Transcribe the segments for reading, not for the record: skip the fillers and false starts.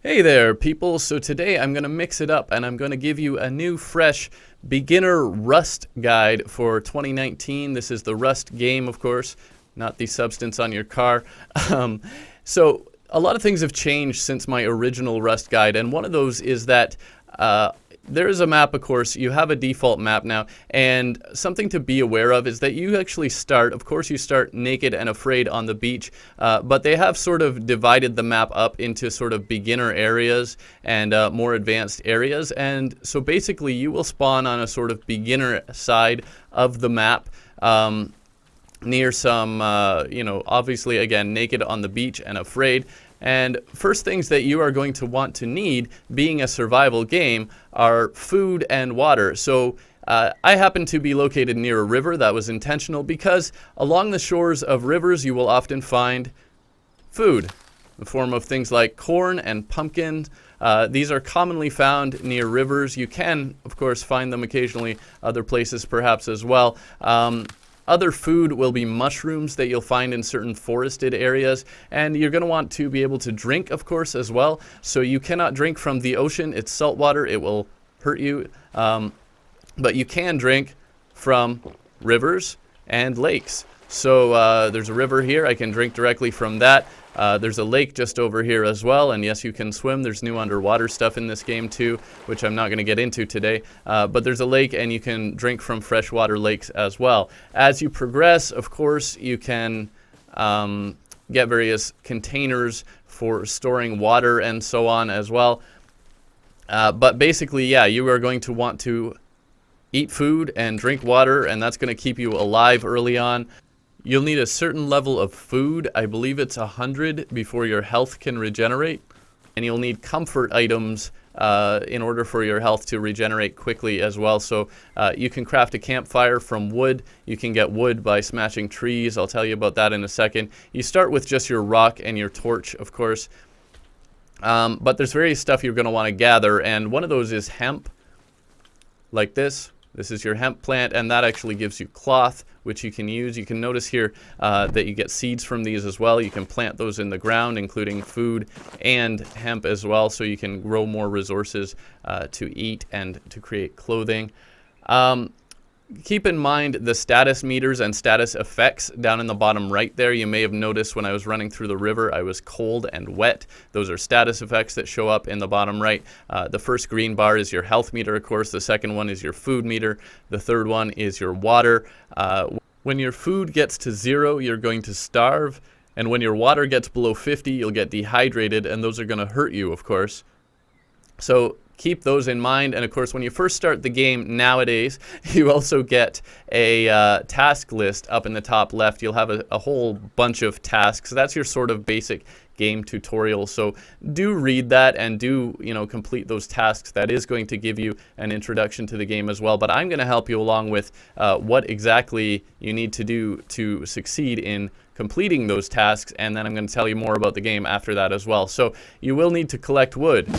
Hey there, people. So today I'm going to mix it up and I'm going to give you a new, fresh beginner Rust guide for 2019. This is the Rust game, of course, not the substance on your car. Um, so a lot of things have changed since my original Rust guide, and one of those is that there is a map, of course. You have a default map now, and something to be aware of is that you actually start, of course, you start naked and afraid on the beach, but they have sort of divided the map up into sort of beginner areas and more advanced areas, and so basically you will spawn on a sort of beginner side of the map. Near some, obviously, again, naked on the beach and afraid. And first things that you are going to want to need, being a survival game, are food and water. So I happen to be located near a river. That was intentional because along the shores of rivers you will often find food in the form of things like corn and pumpkins. These are commonly found near rivers. You can, of course, find them occasionally other places perhaps as well. Other food will be mushrooms that you'll find in certain forested areas, and you're going to want to be able to drink, of course, as well. So you cannot drink from the ocean. It's salt water. It will hurt you. But you can drink from rivers and lakes. So there's a river here. I can drink directly from that. There's a lake just over here as well, and yes, you can swim. There's new underwater stuff in this game too, which I'm not going to get into today. But there's a lake, and you can drink from freshwater lakes as well. As you progress, of course, you can get various containers for storing water and so on as well. But basically, yeah, you are going to want to eat food and drink water, and that's going to keep you alive early on. You'll need a certain level of food. I believe it's 100 before your health can regenerate. And you'll need comfort items in order for your health to regenerate quickly as well. So you can craft a campfire from wood. You can get wood by smashing trees. I'll tell you about that in a second. You start with just your rock and your torch, of course. But there's various stuff you're going to want to gather. And one of those is hemp, like this. This is your hemp plant, and that actually gives you cloth, which you can use. You can notice here that you get seeds from these as well. You can plant those in the ground, including food and hemp as well, so you can grow more resources to eat and to create clothing. Keep in mind the status meters and status effects down in the bottom right there. You may have noticed when I was running through the river, I was cold and wet. Those are status effects that show up in the bottom right. The first green bar is your health meter, of course. The second one is your food meter. The third one is your water. When your food gets to 0, you're going to starve. And when your water gets below 50, you'll get dehydrated, and those are going to hurt you, of course. So keep those in mind. And of course, when you first start the game nowadays, you also get a task list up in the top left. You'll have a whole bunch of tasks. That's your sort of basic game tutorial. So do read that and do, complete those tasks. That is going to give you an introduction to the game as well. But I'm going to help you along with what exactly you need to do to succeed in completing those tasks. And then I'm going to tell you more about the game after that as well. So you will need to collect wood.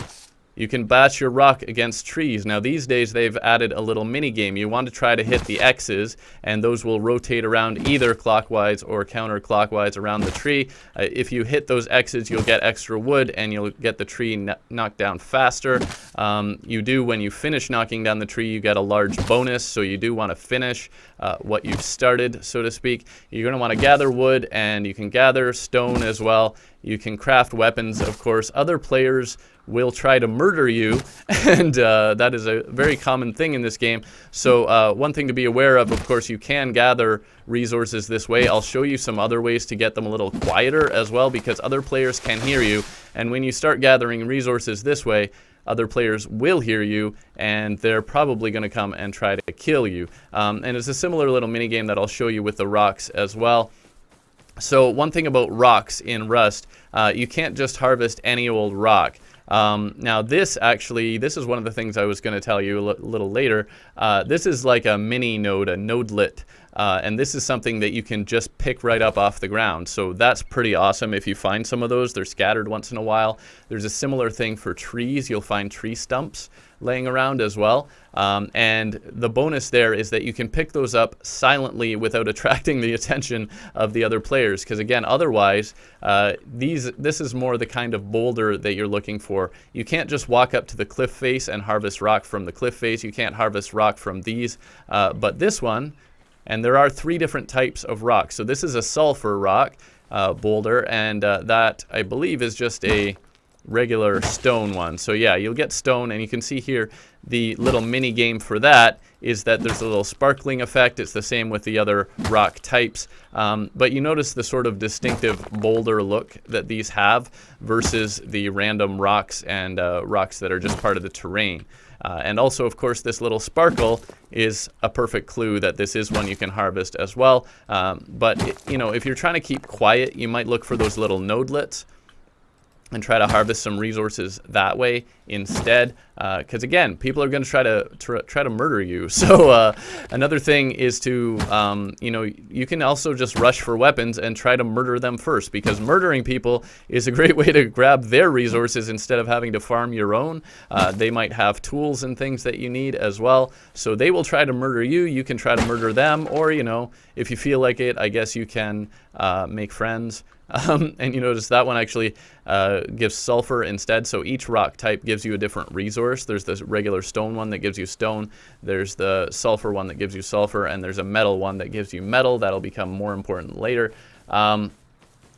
You can bash your rock against trees. Now these days they've added a little mini game. You want to try to hit the X's, and those will rotate around either clockwise or counterclockwise around the tree. If you hit those X's, you'll get extra wood and you'll get the tree knocked down faster. You do, when you finish knocking down the tree, you get a large bonus, so you do want to finish what you've started, so to speak. You're going to want to gather wood, and you can gather stone as well. You can craft weapons, of course. Other players will try to murder you, and that is a very common thing in this game. So one thing to be aware of course, you can gather resources this way. I'll show you some other ways to get them a little quieter as well, because other players can hear you, and when you start gathering resources this way, other players will hear you, and they're probably going to come and try to kill you. And it's a similar little mini game that I'll show you with the rocks as well. So one thing about rocks in Rust, you can't just harvest any old rock. Now this is one of the things I was going to tell you a little later. This is like a mini node, a nodelet. and this is something that you can just pick right up off the ground. So that's pretty awesome if you find some of those. They're scattered once in a while. There's a similar thing for trees. You'll find tree stumps laying around as well. And the bonus there is that you can pick those up silently without attracting the attention of the other players. Because again, otherwise, this is more the kind of boulder that you're looking for. You can't just walk up to the cliff face and harvest rock from the cliff face. You can't harvest rock from these. But this one, and there are 3 different types of rock. So this is a sulfur rock boulder, and that, I believe, is just a regular stone one. So yeah, you'll get stone, and you can see here the little mini game for that is that there's a little sparkling effect. It's the same with the other rock types, but you notice the sort of distinctive boulder look that these have versus the random rocks and rocks that are just part of the terrain. And also, of course, this little sparkle is a perfect clue that this is one you can harvest as well. But if you're trying to keep quiet, you might look for those little nodelets and try to harvest some resources that way instead, because again, people are going to try to murder you. So another thing is to you can also just rush for weapons and try to murder them first, because murdering people is a great way to grab their resources instead of having to farm your own. They might have tools and things that you need as well, so they will try to murder you. You can try to murder them, or if you feel like it, I guess you can make friends. And you notice that one actually gives sulfur instead. So each rock type gives you a different resource. There's this regular stone one that gives you stone. There's the sulfur one that gives you sulfur. And there's a metal one that gives you metal. That'll become more important later. And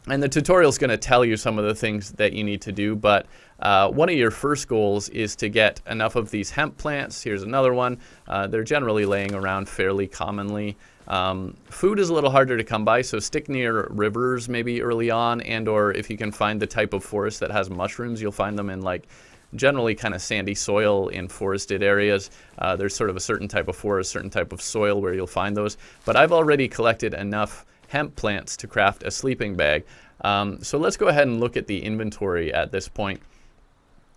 the tutorial is going to tell you some of the things that you need to do. But one of your first goals is to get enough of these hemp plants. Here's another one. They're generally laying around fairly commonly. Food is a little harder to come by, so stick near rivers maybe early on, and or if you can find the type of forest that has mushrooms, you'll find them in generally kind of sandy soil in forested areas. There's sort of a certain type of forest, certain type of soil where you'll find those. But I've already collected enough hemp plants to craft a sleeping bag. So let's go ahead and look at the inventory at this point.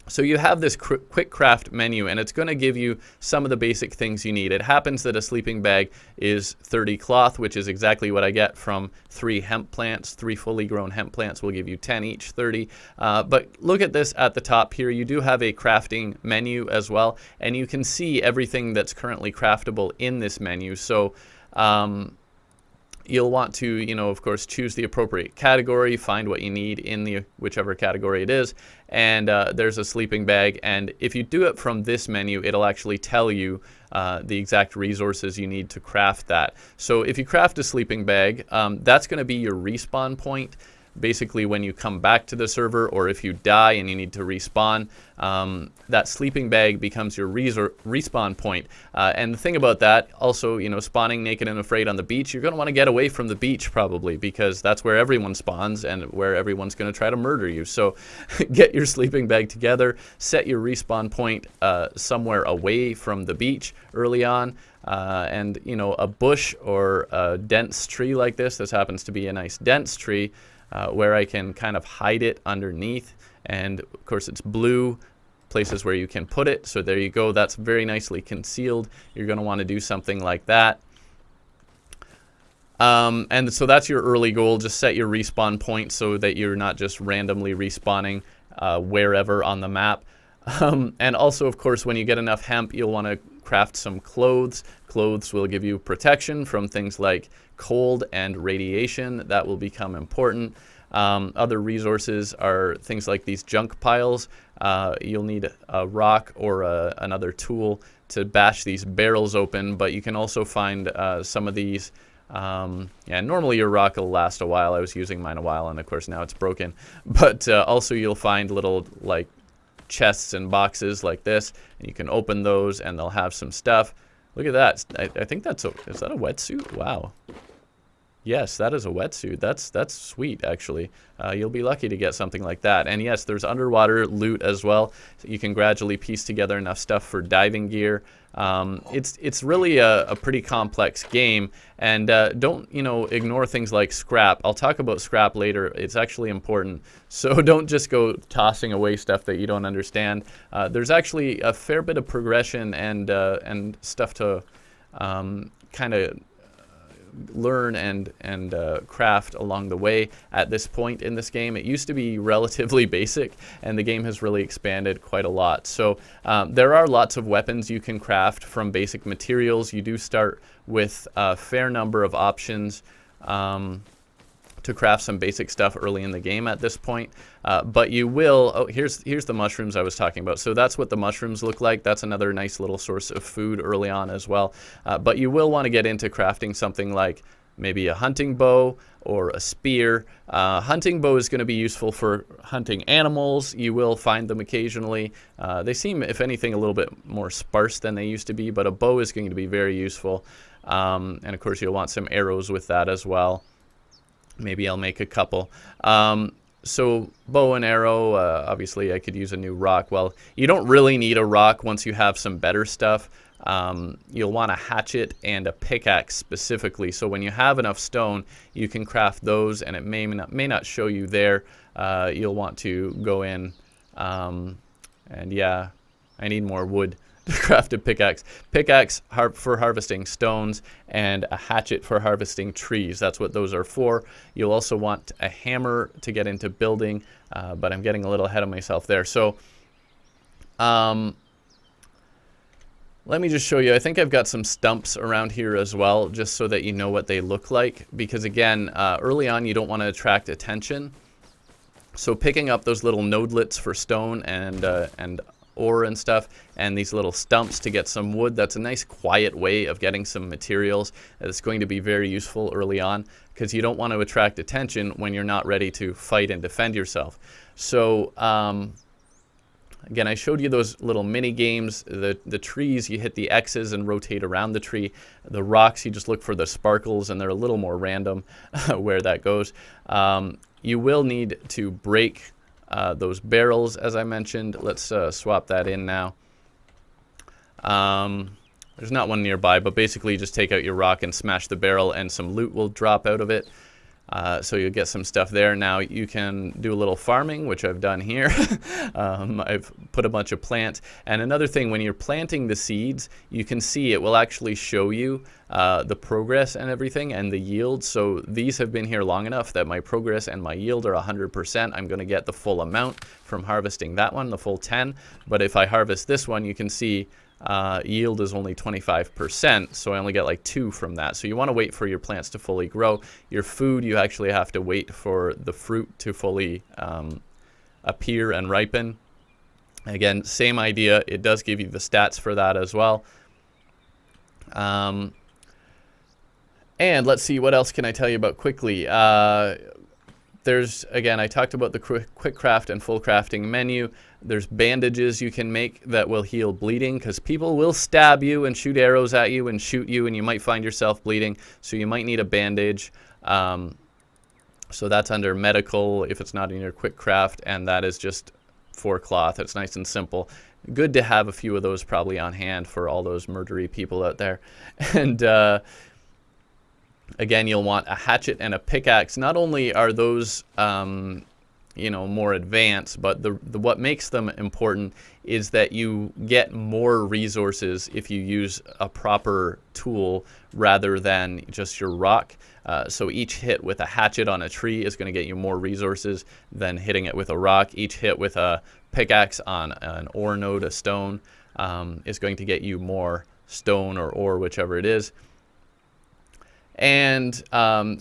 So you have this quick craft menu, and it's going to give you some of the basic things you need. It happens that a sleeping bag is 30 cloth, which is exactly what I get from 3 hemp plants. 3 fully grown hemp plants will give you 10 each, 30. But look at this at the top here. You do have a crafting menu as well, and you can see everything that's currently craftable in this menu. So you'll want to, of course, choose the appropriate category, find what you need in the whichever category it is, and there's a sleeping bag. And if you do it from this menu, it'll actually tell you the exact resources you need to craft that. So if you craft a sleeping bag, that's going to be your respawn point. Basically, when you come back to the server, or if you die and you need to respawn, that sleeping bag becomes your respawn point. And the thing about that, also, spawning naked and afraid on the beach, you're going to want to get away from the beach probably, because that's where everyone spawns and where everyone's going to try to murder you. So get your sleeping bag together, set your respawn point somewhere away from the beach early on. And, a bush or a dense tree like this happens to be a nice dense tree, where I can kind of hide it underneath. And of course it's blue, places where you can put it. So there you go. That's very nicely concealed. You're going to want to do something like that. And so that's your early goal. Just set your respawn point so that you're not just randomly respawning wherever on the map. And also, of course, when you get enough hemp, you'll want to craft some clothes. Clothes will give you protection from things like cold and radiation. That will become important. Other resources are things like these junk piles. You'll need a rock or another tool to bash these barrels open, but you can also find some of these. Normally your rock will last a while. I was using mine a while, and of course now it's broken. But also you'll find little chests and boxes like this, and you can open those and they'll have some stuff. Look at that. I think is that a wetsuit? Wow. Yes, that is a wetsuit. That's sweet, actually. You'll be lucky to get something like that. And yes, there's underwater loot as well. So you can gradually piece together enough stuff for diving gear. It's really a pretty complex game. And don't ignore things like scrap. I'll talk about scrap later. It's actually important. So don't just go tossing away stuff that you don't understand. There's actually a fair bit of progression and stuff to kind of learn and craft along the way at this point in this game. It used to be relatively basic, and the game has really expanded quite a lot. So there are lots of weapons you can craft from basic materials. You do start with a fair number of options to craft some basic stuff early in the game at this point, but you will, oh, here's the mushrooms I was talking about. So that's what the mushrooms look like. That's another nice little source of food early on as well, but you will want to get into crafting something like maybe a hunting bow or a spear. Hunting bow is going to be useful for hunting animals. You will find them occasionally. They seem, if anything, a little bit more sparse than they used to be, but a bow is going to be very useful, and of course you'll want some arrows with that as well. Maybe I'll make a couple. So bow and arrow, obviously I could use a new rock. Well, you don't really need a rock once you have some better stuff. You'll want a hatchet and a pickaxe specifically. So when you have enough stone, you can craft those, and it may not show you there. You'll want to go in, and yeah, I need more wood to craft a pickaxe. Pickaxe for harvesting stones, and a hatchet for harvesting trees. That's what those are for. You'll also want a hammer to get into building, but I'm getting a little ahead of myself there. So let me just show you. I think I've got some stumps around here as well, just so that you know what they look like, because again, early on you don't want to attract attention. So picking up those little nodelets for stone and ore and stuff, and these little stumps to get some wood, that's a nice quiet way of getting some materials. It's going to be very useful early on, because you don't want to attract attention when you're not ready to fight and defend yourself. So again, I showed you those little mini games. The trees, you hit the X's and rotate around the tree. The rocks, you just look for the sparkles, and they're a little more random where that goes. You will need to break those barrels, as I mentioned. Let's swap that in now. There's not one nearby, but basically you just take out your rock and smash the barrel, and some loot will drop out of it. So you'll get some stuff there. Now you can do a little farming, which I've done here. I've put a bunch of plants. And another thing, when you're planting the seeds, you can see it will actually show you the progress and everything and the yield. So these have been here long enough that my progress and my yield are 100%. I'm going to get the full amount from harvesting that one, the full 10. But if I harvest this one, you can see yield is only 25%, so I only get like 2 from that. So you want to wait for your plants to fully grow. Your food, you actually have to wait for the fruit to fully appear and ripen. Again, same idea. It does give you the stats for that as well. And let's see, what else can I tell you about quickly? There's, again, I talked about the quick craft and full crafting menu. There's bandages you can make that will heal bleeding, because people will stab you and shoot arrows at you and shoot you, and you might find yourself bleeding. So you might need a bandage. So that's under medical if it's not in your quick craft, and that is just for cloth. It's nice and simple. Good to have a few of those probably on hand for all those murdery people out there. And again, you'll want a hatchet and a pickaxe. Not only are those, you know, more advanced, but what makes them important is that you get more resources if you use a proper tool rather than just your rock. So each hit with a hatchet on a tree is going to get you more resources than hitting it with a rock. Each hit with a pickaxe on an ore node, a stone, is going to get you more stone or ore, whichever it is. And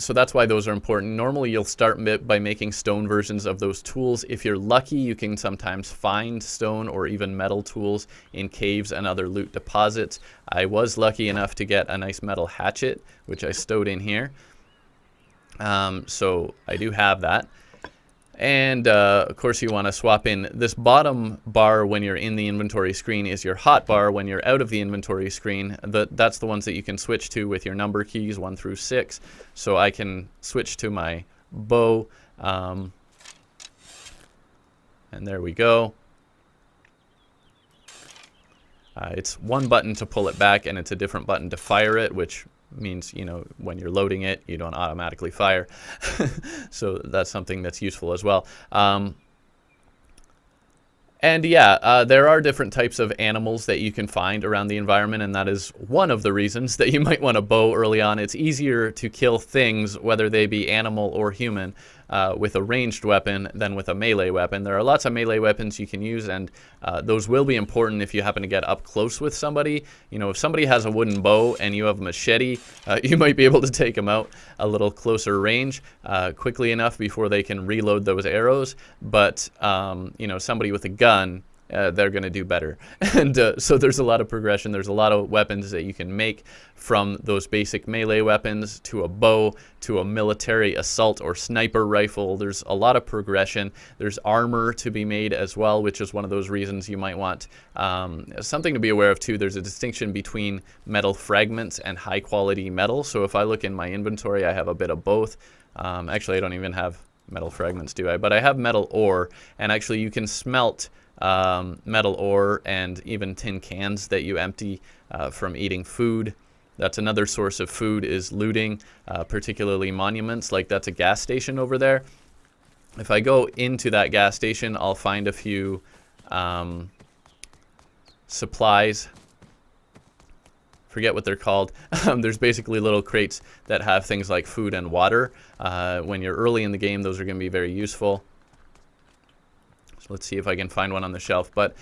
so that's why those are important. Normally you'll start by making stone versions of those tools. If you're lucky, you can sometimes find stone or even metal tools in caves and other loot deposits. I was lucky enough to get a nice metal hatchet, which I stowed in here. So I do have that. And of course you want to swap in this bottom bar when you're in the inventory screen is your hotbar. When you're out of the inventory screen, that's the ones that you can switch to with your number keys 1 through 6. So I can switch to my bow, and there we go. It's one button to pull it back, and it's a different button to fire it, which means, you know, when you're loading it, you don't automatically fire. So that's something that's useful as well. And yeah, there are different types of animals that you can find around the environment, and that is one of the reasons that you might want a bow early on. It's easier to kill things, whether they be animal or human, with a ranged weapon than with a melee weapon. There are lots of melee weapons you can use, and those will be important if you happen to get up close with somebody. You know, if somebody has a wooden bow and you have a machete, you might be able to take them out a little closer range quickly enough before they can reload those arrows. But, you know, somebody with a gun, they're going to do better. And so there's a lot of progression. There's a lot of weapons that you can make, from those basic melee weapons to a bow to a military assault or sniper rifle. There's a lot of progression. There's armor to be made as well, which is one of those reasons you might want something to be aware of too. There's a distinction between metal fragments and high quality metal. So if I look in my inventory, I have a bit of both. Actually, I don't even have metal fragments, do I? But I have metal ore, and actually you can smelt metal ore and even tin cans that you empty from eating food. That's another source of food, is looting, particularly monuments. Like, that's a gas station over there. If I go into that gas station, I'll find a few supplies. Forget what they're called. There's basically little crates that have things like food and water. When you're early in the game, those are going to be very useful. So let's see if I can find one on the shelf. But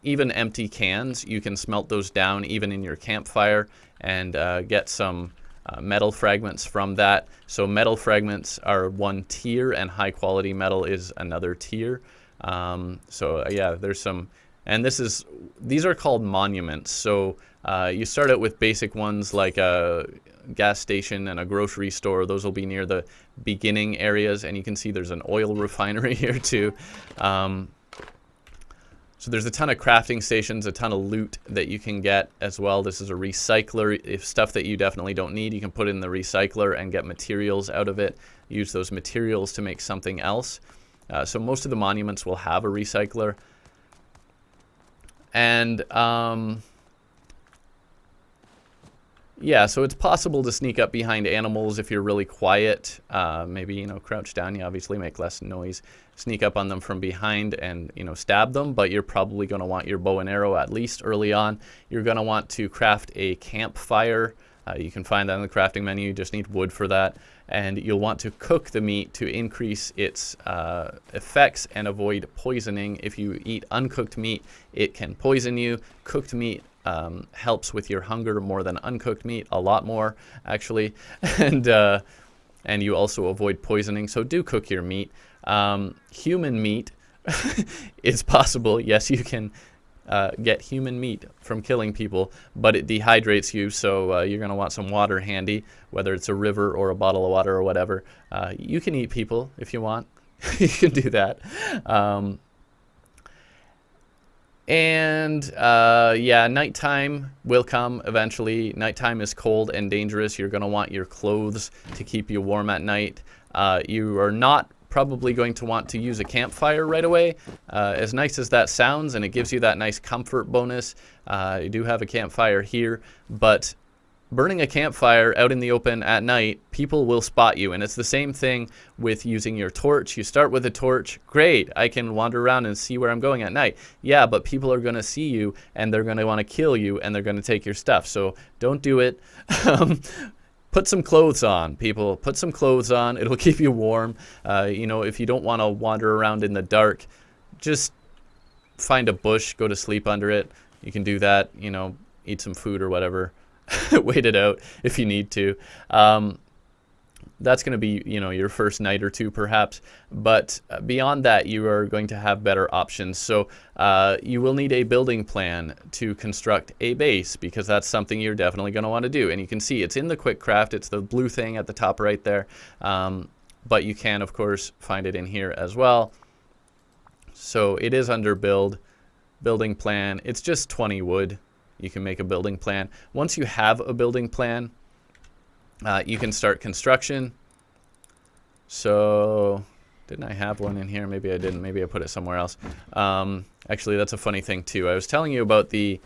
even empty cans, you can smelt those down even in your campfire and get some metal fragments from that. So metal fragments are one tier, and high quality metal is another tier. So yeah, there's some, and these are called monuments. So you start out with basic ones like a gas station and a grocery store. Those will be near the beginning areas, and you can see there's an oil refinery here too. So there's a ton of crafting stations, a ton of loot that you can get as well. This is a recycler. If stuff that you definitely don't need, you can put it in the recycler and get materials out of it. Use those materials to make something else. So most of the monuments will have a recycler. And yeah, so it's possible to sneak up behind animals if you're really quiet. Maybe, you know, crouch down, you obviously make less noise. Sneak up on them from behind and, you know, stab them, but you're probably going to want your bow and arrow at least early on. You're going to want to craft a campfire. You can find that in the crafting menu. You just need wood for that. And you'll want to cook the meat to increase its effects and avoid poisoning. If you eat uncooked meat, it can poison you. Cooked meat helps with your hunger more than uncooked meat, a lot more actually. And you also avoid poisoning, so do cook your meat. Human meat is possible. Yes, you can get human meat from killing people, but it dehydrates you, so you're going to want some water handy, whether it's a river or a bottle of water or whatever. You can eat people if you want. You can do that. Yeah, nighttime will come eventually. Nighttime is cold and dangerous. You're going to want your clothes to keep you warm at night. You are not probably going to want to use a campfire right away. As nice as that sounds, and it gives you that nice comfort bonus, you do have a campfire here, but burning a campfire out in the open at night, people will spot you. And it's the same thing with using your torch. You start with a torch, great, I can wander around and see where I'm going at night. Yeah, but people are going to see you, and they're going to want to kill you, and they're going to take your stuff. So don't do it. Put some clothes on, people. Put some clothes on. It'll keep you warm. You know, if you don't want to wander around in the dark, just find a bush, go to sleep under it. You can do that, you know, eat some food or whatever. Wait it out if you need to. That's going to be, you know, your first night or two perhaps. But beyond that, you are going to have better options. So you will need a building plan to construct a base, because that's something you're definitely going to want to do. And you can see it's in the quick craft. It's the blue thing at the top right there. But you can, of course, find it in here as well. So it is under building plan. It's just 20 wood. You can make a building plan. Once you have a building plan, you can start construction. So, didn't I have one in here? Maybe I didn't. Maybe I put it somewhere else. Actually, that's a funny thing too. I was telling you about the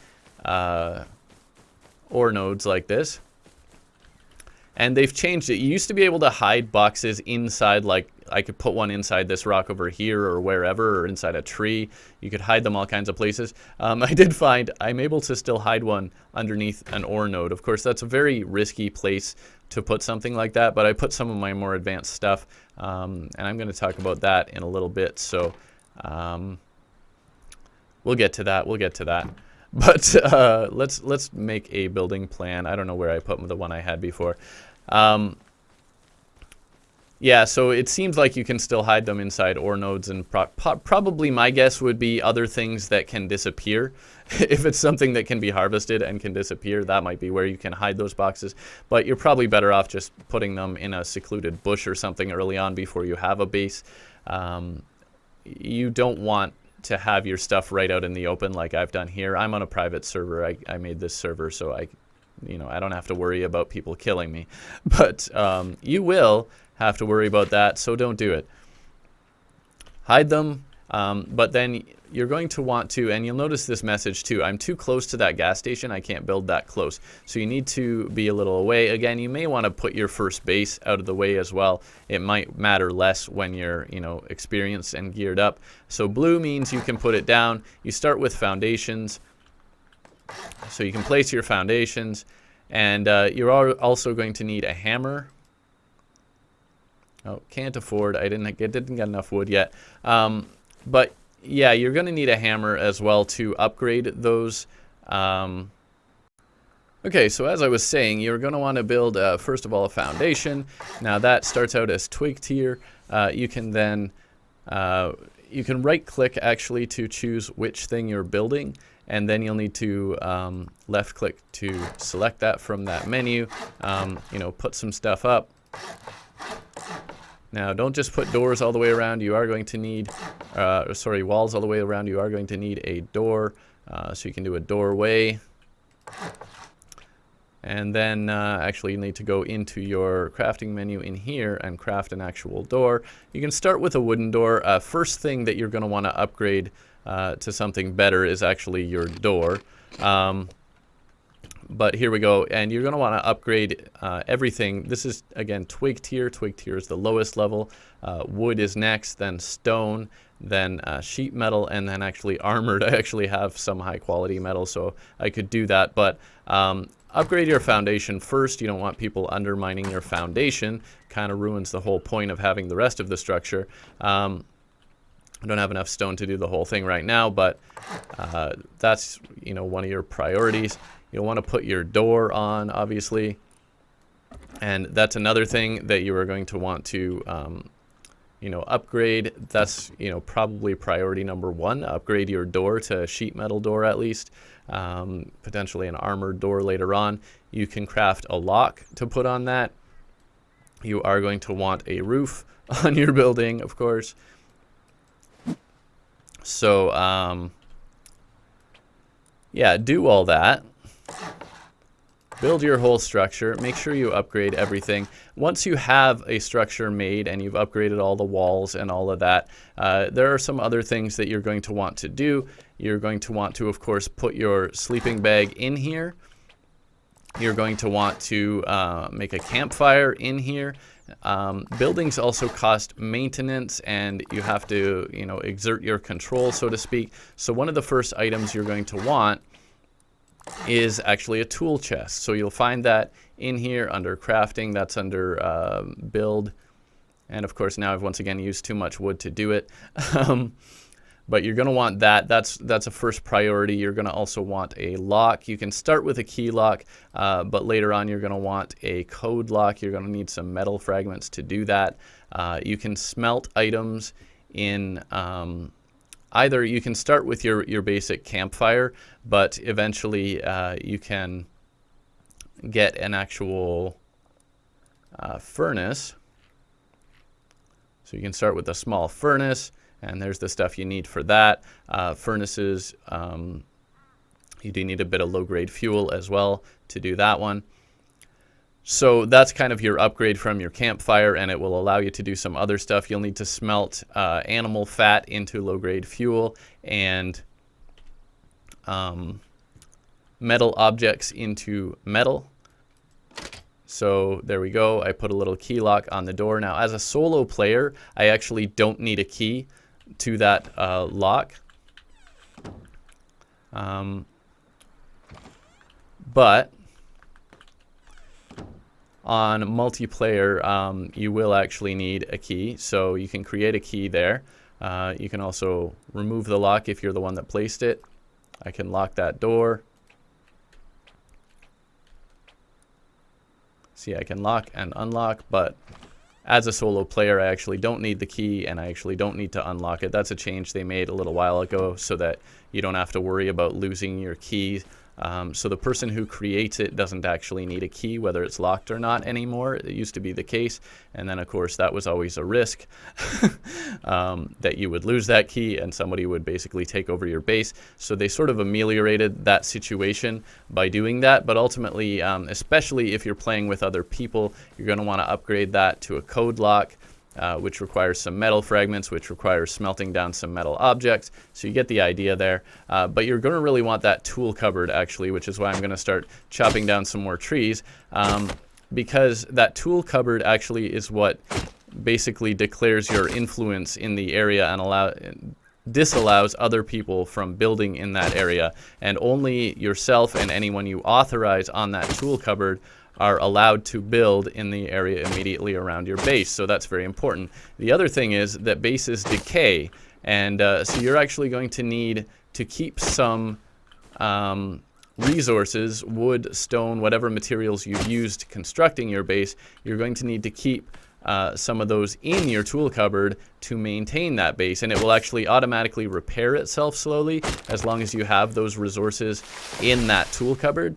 ore nodes like this. And they've changed it. You used to be able to hide boxes inside, like I could put one inside this rock over here or wherever, or inside a tree. You could hide them all kinds of places. I did find I'm able to still hide one underneath an ore node. Of course, that's a very risky place to put something like that, but I put some of my more advanced stuff, and I'm going to talk about that in a little bit. So we'll get to that. We'll get to that. But let's make a building plan. I don't know where I put the one I had before. Yeah, so it seems like you can still hide them inside ore nodes, and probably my guess would be other things that can disappear. If it's something that can be harvested and can disappear, that might be where you can hide those boxes. But you're probably better off just putting them in a secluded bush or something early on before you have a base. You don't want to have your stuff right out in the open like I've done here. I'm on a private server. I made this server so I don't have to worry about people killing me. But you will have to worry about that, so don't do it. Hide them, but then you're going to want to, and you'll notice this message too, I'm too close to that gas station, I can't build that close. So you need to be a little away. Again, you may want to put your first base out of the way as well. It might matter less when you're, experienced and geared up. So blue means you can put it down. You start with foundations. So you can place your foundations, and you're also going to need a hammer. Oh, can't afford. I didn't get enough wood yet. But yeah, you're going to need a hammer as well to upgrade those. Okay, so as I was saying, you're going to want to build, first of all, a foundation. Now that starts out as twig tier. You can then, you can right-click actually to choose which thing you're building, and then you'll need to left-click to select that from that menu. Put some stuff up. Now, don't just put doors all the way around. You are going to need, walls all the way around. You are going to need a door, so you can do a doorway. And then actually you need to go into your crafting menu in here and craft an actual door. You can start with a wooden door. First thing that you're going to want to upgrade to something better is actually your door. But here we go, and you're going to want to upgrade everything. This is, again, twig tier. Twig tier is the lowest level. Wood is next, then stone, then sheet metal, and then actually armored. I actually have some high-quality metal, so I could do that. But upgrade your foundation first. You don't want people undermining your foundation. Kind of ruins the whole point of having the rest of the structure. I don't have enough stone to do the whole thing right now, but that's one of your priorities. You'll want to put your door on, obviously, and that's another thing that you are going to want to upgrade. That's probably priority number one. Upgrade your door to a sheet metal door at least, potentially an armored door later on. You can craft a lock to put on that. You are going to want a roof on your building, of course. So yeah, do all that. Build your whole structure. Make sure you upgrade everything. Once you have a structure made and you've upgraded all the walls and all of that, there are some other things that you're going to want to do. You're going to want to, of course, put your sleeping bag in here. You're going to want to make a campfire in here. Buildings also cost maintenance, and you have to, exert your control, so to speak. So one of the first items you're going to want is actually a tool chest. So you'll find that in here under crafting. That's under build. And of course now I've once again used too much wood to do it. But you're going to want that. That's a first priority. You're going to also want a lock. You can start with a key lock, but later on you're going to want a code lock. You're going to need some metal fragments to do that. You can smelt items in either you can start with your basic campfire, but eventually you can get an actual furnace. So you can start with a small furnace, and there's the stuff you need for that. Furnaces, you do need a bit of low-grade fuel as well to do that one. So that's kind of your upgrade from your campfire, and it will allow you to do some other stuff. You'll need to smelt animal fat into low-grade fuel, and metal objects into metal. So there we go. I put a little key lock on the door. Now, as a solo player, I actually don't need a key to that lock. But on multiplayer, you will actually need a key. So you can create a key there. You can also remove the lock if you're the one that placed it. I can lock that door. See, I can lock and unlock, but as a solo player, I actually don't need the key, and I actually don't need to unlock it. That's a change they made a little while ago so that you don't have to worry about losing your key. So the person who creates it doesn't actually need a key, whether it's locked or not anymore. It used to be the case. And then, of course, that was always a risk that you would lose that key and somebody would basically take over your base. So they sort of ameliorated that situation by doing that. But ultimately, especially if you're playing with other people, you're going to want to upgrade that to a code lock. Which requires some metal fragments, which requires smelting down some metal objects. So you get the idea there. But you're going to really want that tool cupboard, actually, which is why I'm going to start chopping down some more trees. Because that tool cupboard actually is what basically declares your influence in the area and disallows other people from building in that area. And only yourself and anyone you authorize on that tool cupboard are allowed to build in the area immediately around your base. So that's very important. The other thing is that bases decay, and so you're actually going to need to keep some resources, wood, stone, whatever materials you've used constructing your base. You're going to need to keep some of those in your tool cupboard to maintain that base, and it will actually automatically repair itself slowly as long as you have those resources in that tool cupboard.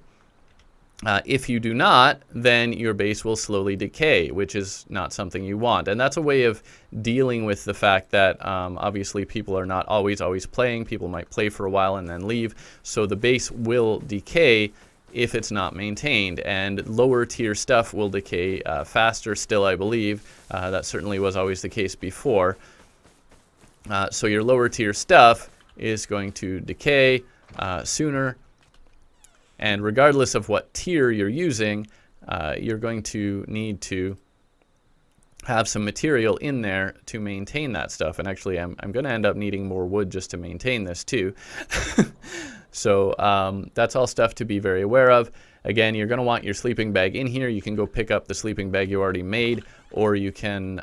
If you do not, then your base will slowly decay, which is not something you want. And that's a way of dealing with the fact that obviously people are not always playing. People might play for a while and then leave. So the base will decay if it's not maintained. And lower tier stuff will decay faster still, I believe. That certainly was always the case before. So your lower tier stuff is going to decay sooner. And regardless of what tier you're using, you're going to need to have some material in there to maintain that stuff. And actually, I'm going to end up needing more wood just to maintain this too. So that's all stuff to be very aware of. Again, you're going to want your sleeping bag in here. You can go pick up the sleeping bag you already made, or you can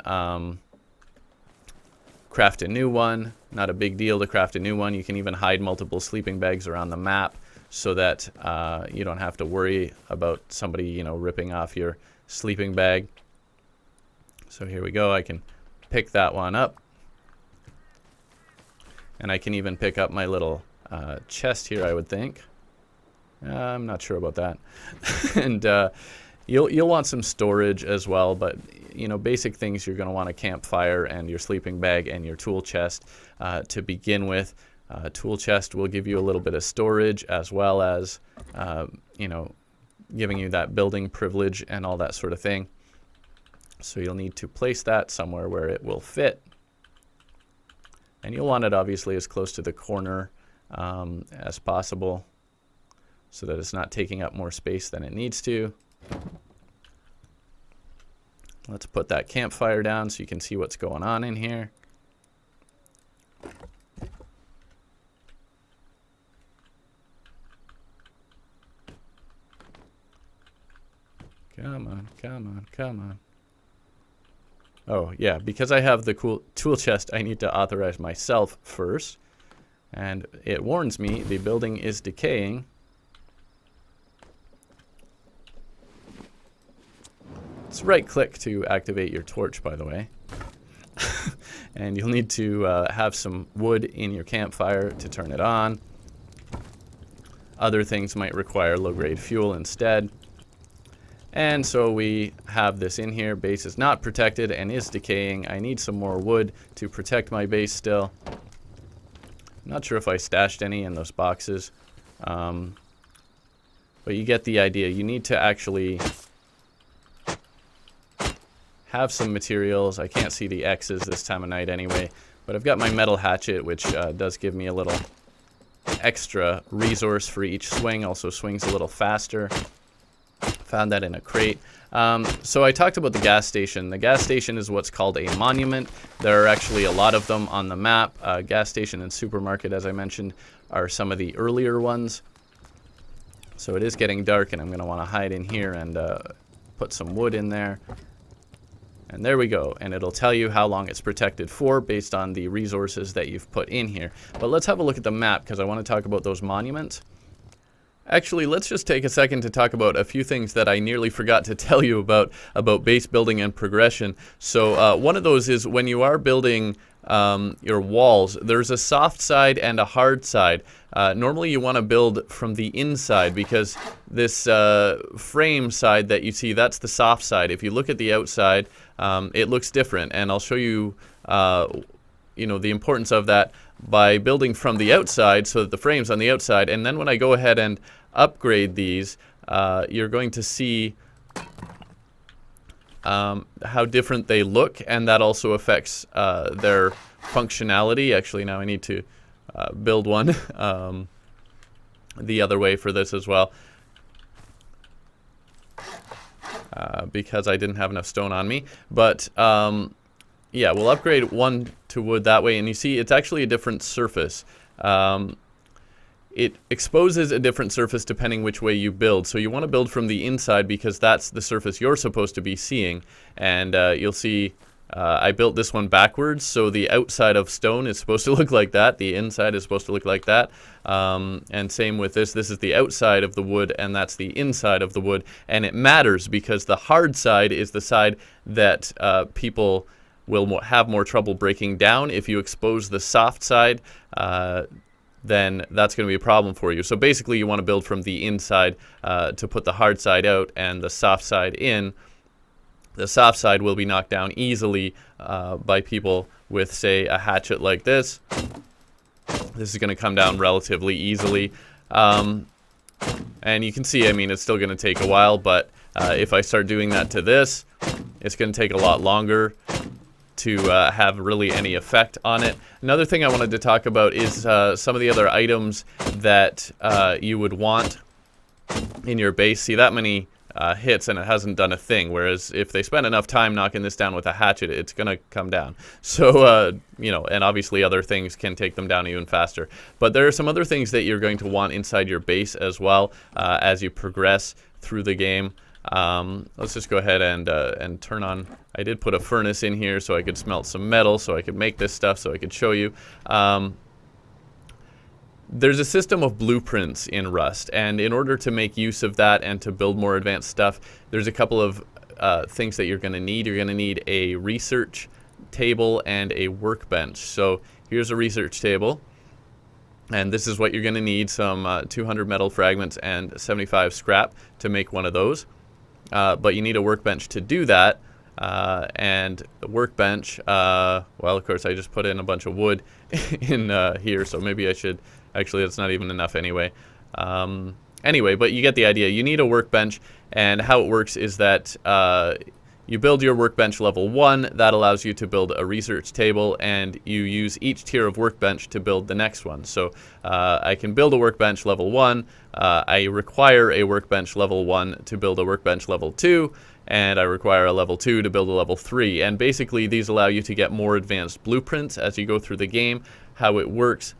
craft a new one. Not a big deal to craft a new one. You can even hide multiple sleeping bags around the map, so that you don't have to worry about somebody, ripping off your sleeping bag. So here we go. I can pick that one up. And I can even pick up my little chest here, I would think. I'm not sure about that. And you'll want some storage as well, but basic things, you're going to want a campfire and your sleeping bag and your tool chest to begin with. Tool chest will give you a little bit of storage, as well as, giving you that building privilege and all that sort of thing. So you'll need to place that somewhere where it will fit. And you'll want it obviously as close to the corner as possible, so that it's not taking up more space than it needs to. Let's put that campfire down so you can see what's going on in here. Come on, come on, come on. Oh, yeah, because I have the cool tool chest, I need to authorize myself first. And it warns me the building is decaying. It's right-click to activate your torch, by the way. And you'll need to have some wood in your campfire to turn it on. Other things might require low-grade fuel instead. And so we have this in here. Base is not protected and is decaying. I need some more wood to protect my base still. I'm not sure if I stashed any in those boxes. But you get the idea. You need to actually have some materials. I can't see the X's this time of night anyway. But I've got my metal hatchet, which does give me a little extra resource for each swing. Also swings a little faster. Found that in a crate. So I talked about the gas station. The gas station is what's called a monument. There are actually a lot of them on the map. Gas station and supermarket, as I mentioned, are some of the earlier ones. So it is getting dark, and I'm going to want to hide in here and put some wood in there. And there we go. And it'll tell you how long it's protected for based on the resources that you've put in here. But let's have a look at the map, because I want to talk about those monuments. Actually, let's just take a second to talk about a few things that I nearly forgot to tell you about base building and progression. So one of those is when you are building your walls, there's a soft side and a hard side. Normally you want to build from the inside, because this frame side that you see, that's the soft side. If you look at the outside, it looks different, and I'll show you the importance of that by building from the outside, so that the frame's on the outside. And then when I go ahead and upgrade these, you're going to see how different they look, and that also affects their functionality. Actually, now I need to build one the other way for this as well, because I didn't have enough stone on me. But yeah, we'll upgrade one to wood that way, and you see it's actually a different surface. It exposes a different surface depending which way you build. So you want to build from the inside, because that's the surface you're supposed to be seeing. And you'll see I built this one backwards, so the outside of stone is supposed to look like that. The inside is supposed to look like that. And same with this. This is the outside of the wood, and that's the inside of the wood. And it matters, because the hard side is the side that people will have more trouble breaking down. If you expose the soft side, then that's going to be a problem for you. So basically you want to build from the inside to put the hard side out and the soft side in. The soft side will be knocked down easily by people with, say, a hatchet like this. This is going to come down relatively easily. And you can see, I mean, it's still going to take a while, but if I start doing that to this, it's going to take a lot longer to have really any effect on it. Another thing I wanted to talk about is some of the other items that you would want in your base. See, that many hits and it hasn't done a thing, whereas if they spend enough time knocking this down with a hatchet, it's going to come down. So, and obviously other things can take them down even faster. But there are some other things that you're going to want inside your base as well as you progress through the game. Let's just go ahead and turn on. I did put a furnace in here so I could smelt some metal, so I could make this stuff, so I could show you. There's a system of blueprints in Rust, and in order to make use of that and to build more advanced stuff, there's a couple of things that you're going to need. You're going to need a research table and a workbench. So here's a research table. And this is what you're going to need, some 200 metal fragments and 75 scrap to make one of those. But you need a workbench to do that. And the workbench, well, of course, I just put in a bunch of wood in here, so maybe I should, actually, that's not even enough anyway. Anyway, but you get the idea. You need a workbench, and how it works is that you build your workbench level 1. That allows you to build a research table, and you use each tier of workbench to build the next one. So I can build a workbench level 1. I require a workbench level 1 to build a workbench level 2, and I require a level 2 to build a level 3. And basically these allow you to get more advanced blueprints as you go through the game. How it works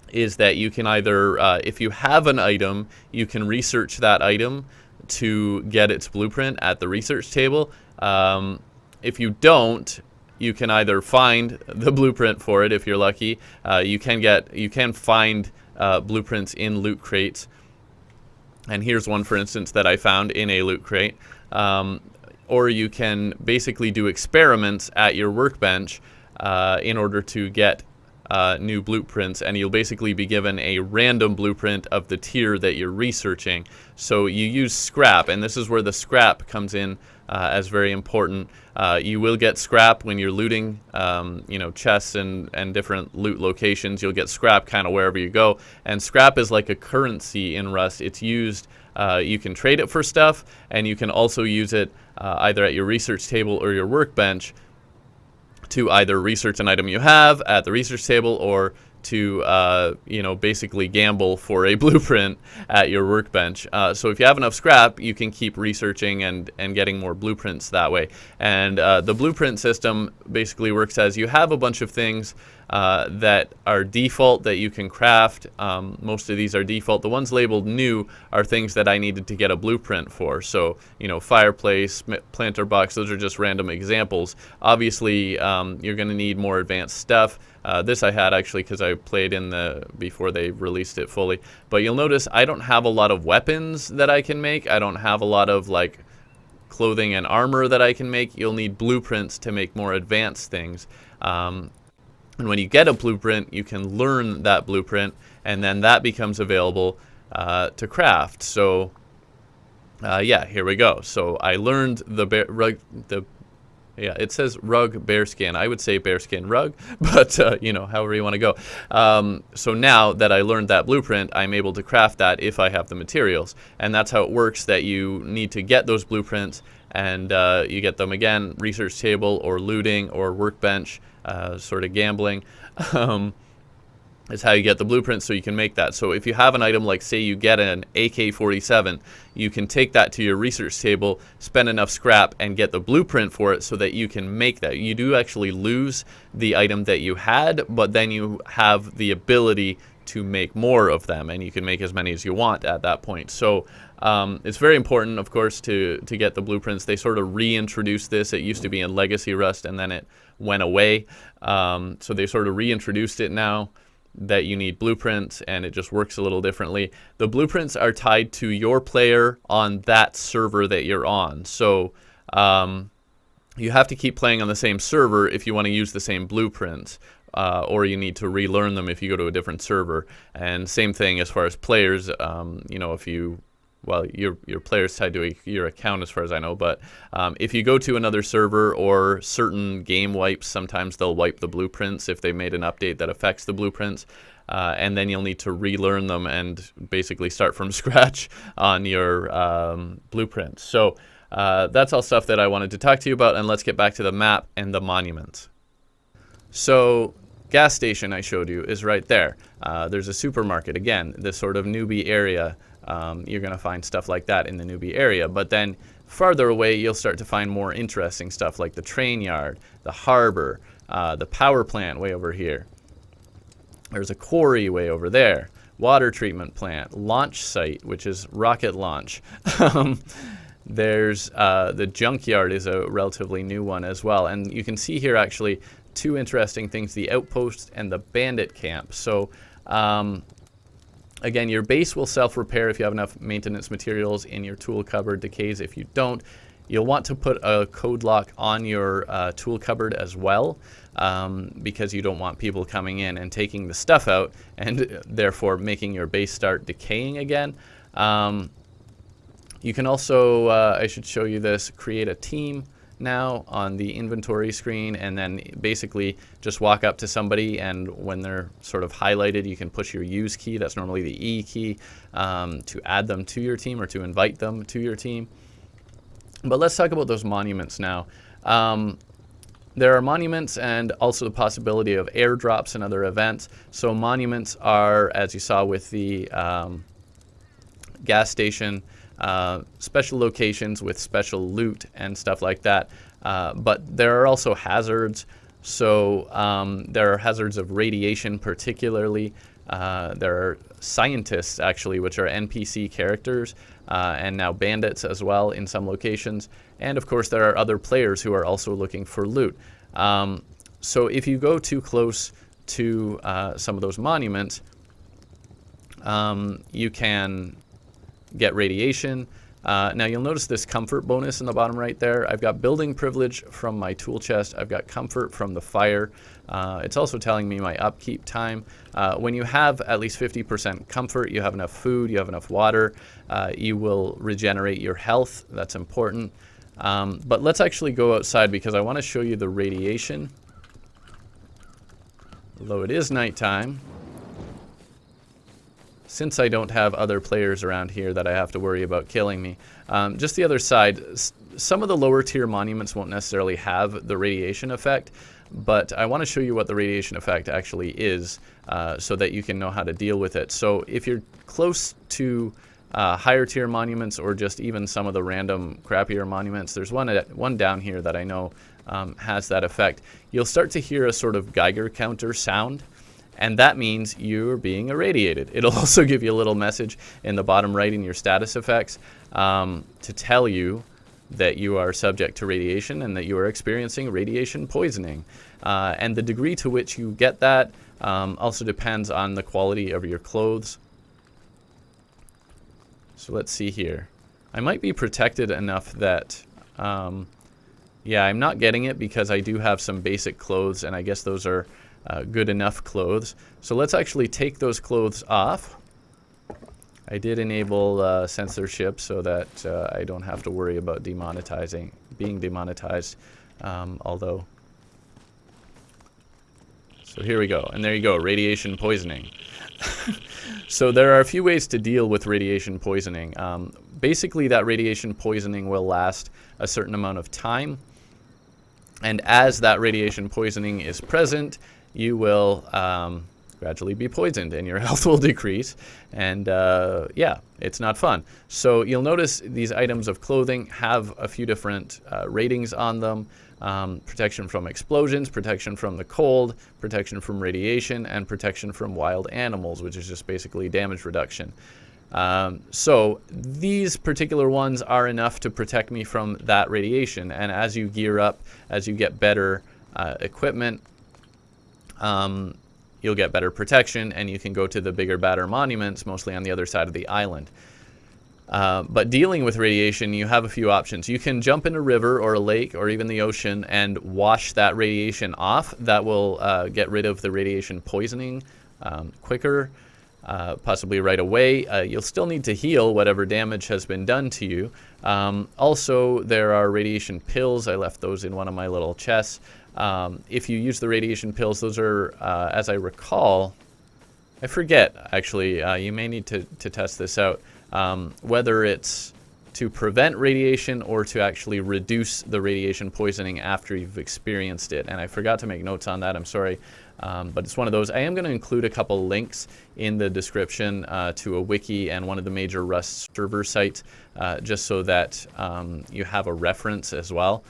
is that you can either, if you have an item, you can research that item to get its blueprint at the research table. If you don't, you can either find the blueprint for it if you're lucky. You can find blueprints in loot crates. And here's one, for instance, that I found in a loot crate. Or you can basically do experiments at your workbench in order to get new blueprints, and you'll basically be given a random blueprint of the tier that you're researching. So you use scrap, and this is where the scrap comes in as very important. You will get scrap when you're looting, chests and different loot locations. You'll get scrap kind of wherever you go, and scrap is like a currency in Rust. It's used, you can trade it for stuff, and you can also use it either at your research table or your workbench to either research an item you have at the research table or to, you know, basically gamble for a blueprint at your workbench. So if you have enough scrap, you can keep researching and getting more blueprints that way. And the blueprint system basically works as you have a bunch of things that are default that you can craft. Most of these are default. The ones labeled new are things that I needed to get a blueprint for. So, you know, fireplace, planter box, those are just random examples. Obviously, you're going to need more advanced stuff. This I had actually because I played in before they released it fully. But you'll notice I don't have a lot of weapons that I can make. I don't have a lot of like clothing and armor that I can make. You'll need blueprints to make more advanced things. And when you get a blueprint, you can learn that blueprint, and then that becomes available to craft. So, yeah, here we go. So I learned it says rug bearskin. I would say bearskin rug, but you know, however you want to go. So now that I learned that blueprint, I'm able to craft that if I have the materials, and that's how it works. That you need to get those blueprints, and you get them again, research table or looting or workbench. Sort of gambling is how you get the blueprint, so you can make that. So if you have an item like, say you get an AK-47, you can take that to your research table, spend enough scrap, and get the blueprint for it so that you can make that. You do actually lose the item that you had, but then you have the ability to make more of them, and you can make as many as you want at that point. So it's very important, of course, to get the blueprints. They sort of reintroduced this. It used to be in Legacy Rust, and then it went away. So they sort of reintroduced it now that you need blueprints, and it just works a little differently. The blueprints are tied to your player on that server that you're on. So you have to keep playing on the same server if you want to use the same blueprints. Or you need to relearn them if you go to a different server. And same thing as far as players. You know, if you, well, your player's tied to your account as far as I know. But if you go to another server or certain game wipes, sometimes they'll wipe the blueprints if they made an update that affects the blueprints. And then you'll need to relearn them and basically start from scratch on your blueprints. So that's all stuff that I wanted to talk to you about. And let's get back to the map and the monuments. So gas station I showed you is right there. There's a supermarket. Again, this sort of newbie area. You're going to find stuff like that in the newbie area. But then farther away, you'll start to find more interesting stuff like the train yard, the harbor, the power plant way over here. There's a quarry way over there, water treatment plant, launch site, which is rocket launch. There's the junkyard is a relatively new one as well. And you can see here actually two interesting things, the Outpost and the Bandit camp. So again, your base will self-repair if you have enough maintenance materials in your tool cupboard. Decays if you don't. You'll want to put a code lock on your tool cupboard as well, because you don't want people coming in and taking the stuff out and therefore making your base start decaying again. You can also, I should show you this, create a team now on the inventory screen, and then basically just walk up to somebody, and when they're sort of highlighted, you can push your use key, that's normally the E key, to add them to your team or to invite them to your team. But let's talk about those monuments now. There are monuments and also the possibility of airdrops and other events. So monuments are, as you saw with the gas station, special locations with special loot and stuff like that. But there are also hazards. So there are hazards of radiation particularly. There are scientists actually, which are NPC characters, and now bandits as well in some locations. And of course there are other players who are also looking for loot. So if you go too close to some of those monuments, you can get radiation. Now you'll notice this comfort bonus in the bottom right there. I've got building privilege from my tool chest. I've got comfort from the fire. It's also telling me my upkeep time. When you have at least 50% comfort, you have enough food, you have enough water, you will regenerate your health. That's important. But let's actually go outside because I want to show you the radiation. Although it is nighttime, since I don't have other players around here that I have to worry about killing me. Just the other side, some of the lower tier monuments won't necessarily have the radiation effect, but I want to show you what the radiation effect actually is, so that you can know how to deal with it. So if you're close to higher tier monuments, or just even some of the random crappier monuments, there's one down here that I know has that effect. You'll start to hear a sort of Geiger counter sound, and that means you're being irradiated. It'll also give you a little message in the bottom right in your status effects to tell you that you are subject to radiation and that you are experiencing radiation poisoning. And the degree to which you get that also depends on the quality of your clothes. So let's see here. I might be protected enough that, yeah, I'm not getting it because I do have some basic clothes, and I guess those are good enough clothes. So let's actually take those clothes off. I did enable censorship so that I don't have to worry about being demonetized, although. So here we go, and there you go, radiation poisoning. So there are a few ways to deal with radiation poisoning. Basically, that radiation poisoning will last a certain amount of time, and as that radiation poisoning is present, you will gradually be poisoned and your health will decrease, and yeah, it's not fun. So you'll notice these items of clothing have a few different ratings on them. Protection from explosions, protection from the cold, protection from radiation, and protection from wild animals, which is just basically damage reduction. So these particular ones are enough to protect me from that radiation, and as you gear up, as you get better equipment, you'll get better protection, and you can go to the bigger, badder monuments, mostly on the other side of the island. But dealing with radiation, you have a few options. You can jump in a river or a lake or even the ocean and wash that radiation off. That will get rid of the radiation poisoning quicker, possibly right away. You'll still need to heal whatever damage has been done to you. Also, there are radiation pills. I left those in one of my little chests. If you use the radiation pills, those are, as I recall, I forget actually, you may need to test this out. Whether it's to prevent radiation or to actually reduce the radiation poisoning after you've experienced it. And I forgot to make notes on that, I'm sorry. But it's one of those. I am going to include a couple links in the description to a wiki and one of the major Rust server sites, just so that you have a reference as well.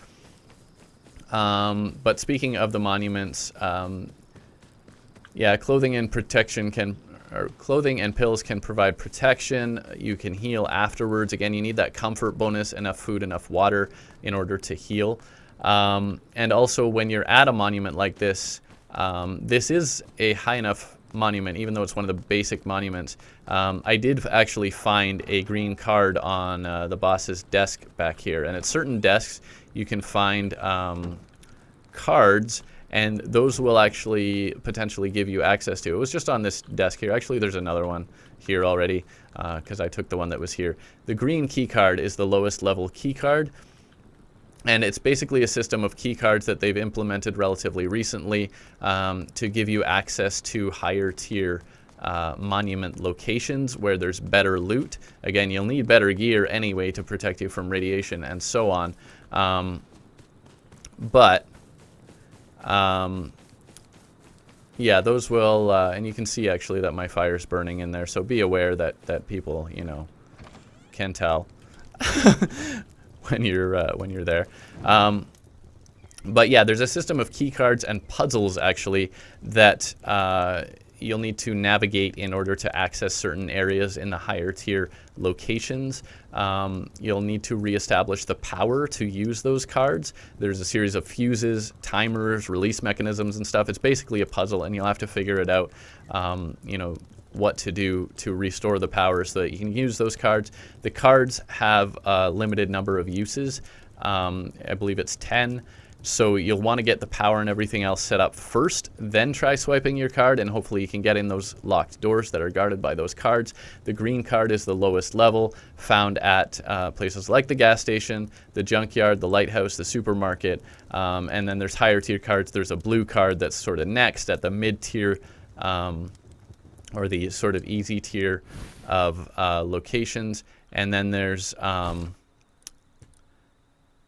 But speaking of the monuments, yeah, clothing and pills can provide protection. You can heal afterwards. Again, you need that comfort bonus, enough food, enough water in order to heal. And also, when you're at a monument like this, this is a high enough monument, even though it's one of the basic monuments. I did actually find a green card on the boss's desk back here. And at certain desks, you can find cards, and those will actually potentially give you access to. It was just on this desk here. Actually, there's another one here already because I took the one that was here. The green key card is the lowest level key card, and it's basically a system of key cards that they've implemented relatively recently to give you access to higher tier monument locations where there's better loot. Again, you'll need better gear anyway to protect you from radiation and so on. Yeah, those will, and you can see actually that my fire's burning in there, so be aware that people, you know, can tell when you're there. But yeah, there's a system of key cards and puzzles actually that you'll need to navigate in order to access certain areas in the higher tier locations. You'll need to reestablish the power to use those cards. There's a series of fuses, timers, release mechanisms and stuff. It's basically a puzzle, and you'll have to figure it out, you know, what to do to restore the power so that you can use those cards. The cards have a limited number of uses. I believe it's 10. So you'll want to get the power and everything else set up first, then try swiping your card, and hopefully you can get in those locked doors that are guarded by those cards. The green card is the lowest level, found at places like the gas station, the junkyard, the lighthouse, the supermarket, and then there's higher tier cards. There's a blue card that's sort of next at the mid tier or the sort of easy tier of locations, and then there's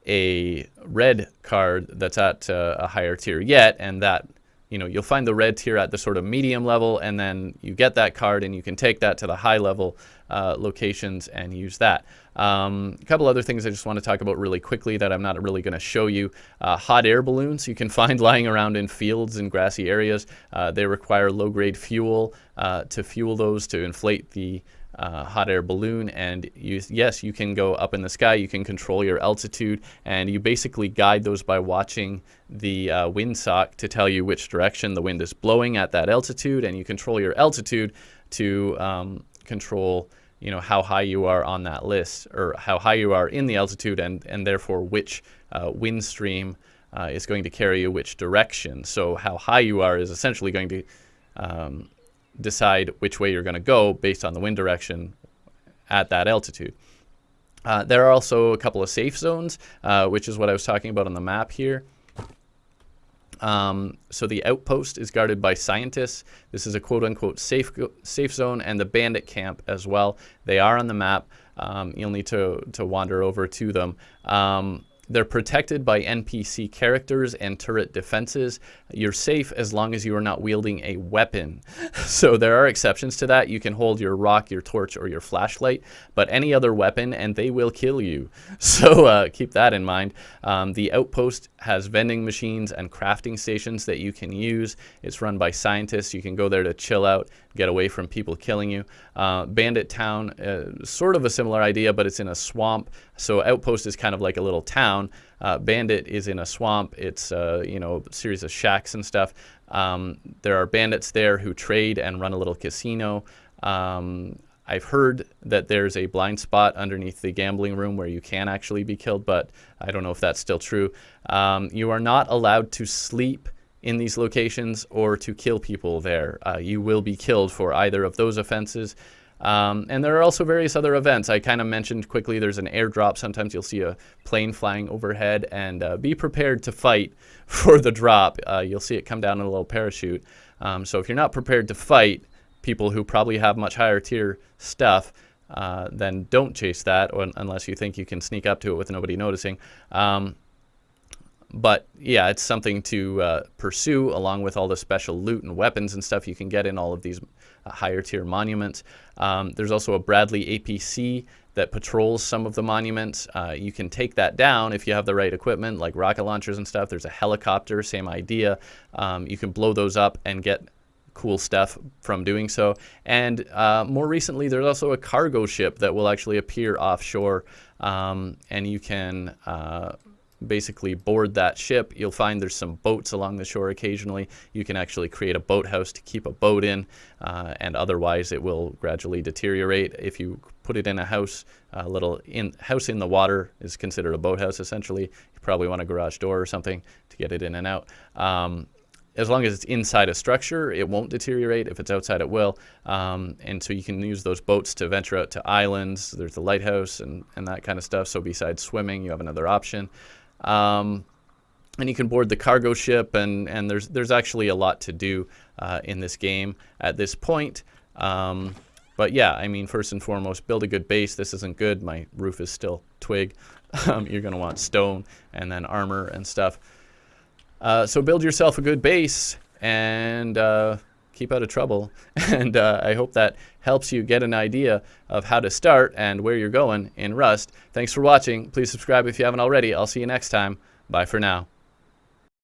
a red card that's at a higher tier yet, and that, you know, you'll find the red tier at the sort of medium level, and then you get that card and you can take that to the high level locations and use that. A couple other things I just want to talk about really quickly that I'm not really going to show you. Hot air balloons you can find lying around in fields and grassy areas. They require low-grade fuel to fuel those to inflate the hot air balloon, and yes, you can go up in the sky, you can control your altitude, and you basically guide those by watching the windsock to tell you which direction the wind is blowing at that altitude, and you control your altitude to control, you know, how high you are on that list, or how high you are in the altitude, and therefore which wind stream is going to carry you which direction. So how high you are is essentially going to decide which way you're going to go based on the wind direction at that altitude. There are also a couple of safe zones, which is what I was talking about on the map here. So the Outpost is guarded by scientists. This is a quote-unquote safe zone, and the Bandit camp as well. They are on the map. You'll need to wander over to them. They're protected by NPC characters and turret defenses. You're safe as long as you are not wielding a weapon. So there are exceptions to that. You can hold your rock, your torch, or your flashlight, but any other weapon and they will kill you. So keep that in mind. The Outpost has vending machines and crafting stations that you can use. It's run by scientists. You can go there to chill out, get away from people killing you. Bandit Town, sort of a similar idea, but it's in a swamp. So Outpost is kind of like a little town. Bandit is in a swamp. It's you know, a series of shacks and stuff. There are bandits there who trade and run a little casino. I've heard that there's a blind spot underneath the gambling room where you can actually be killed, but I don't know if that's still true. You are not allowed to sleep in these locations or to kill people there. You will be killed for either of those offenses. And there are also various other events. I kind of mentioned quickly there's an airdrop. Sometimes you'll see a plane flying overhead, and be prepared to fight for the drop. You'll see it come down in a little parachute. So if you're not prepared to fight people who probably have much higher tier stuff, then don't chase that, unless you think you can sneak up to it with nobody noticing. But yeah, it's something to pursue, along with all the special loot and weapons and stuff you can get in all of these higher tier monuments. There's also a Bradley APC that patrols some of the monuments. You can take that down if you have the right equipment, like rocket launchers and stuff. There's a helicopter, same idea. You can blow those up and get cool stuff from doing so. And more recently, there's also a cargo ship that will actually appear offshore, and you can basically board that ship. You'll find there's some boats along the shore occasionally. You can actually create a boathouse to keep a boat in, and otherwise it will gradually deteriorate. If you put it in a house, a little house in the water is considered a boathouse essentially. You probably want a garage door or something to get it in and out. As long as it's inside a structure, it won't deteriorate. If it's outside, it will. And so you can use those boats to venture out to islands. There's the lighthouse and that kind of stuff. So besides swimming, you have another option. And you can board the cargo ship, and there's actually a lot to do in this game at this point. But yeah, I mean, first and foremost, build a good base. This isn't good. My roof is still twig. You're going to want stone and then armor and stuff. So build yourself a good base and keep out of trouble. And I hope that helps you get an idea of how to start and where you're going in Rust. Thanks for watching. Please subscribe if you haven't already. I'll see you next time. Bye for now.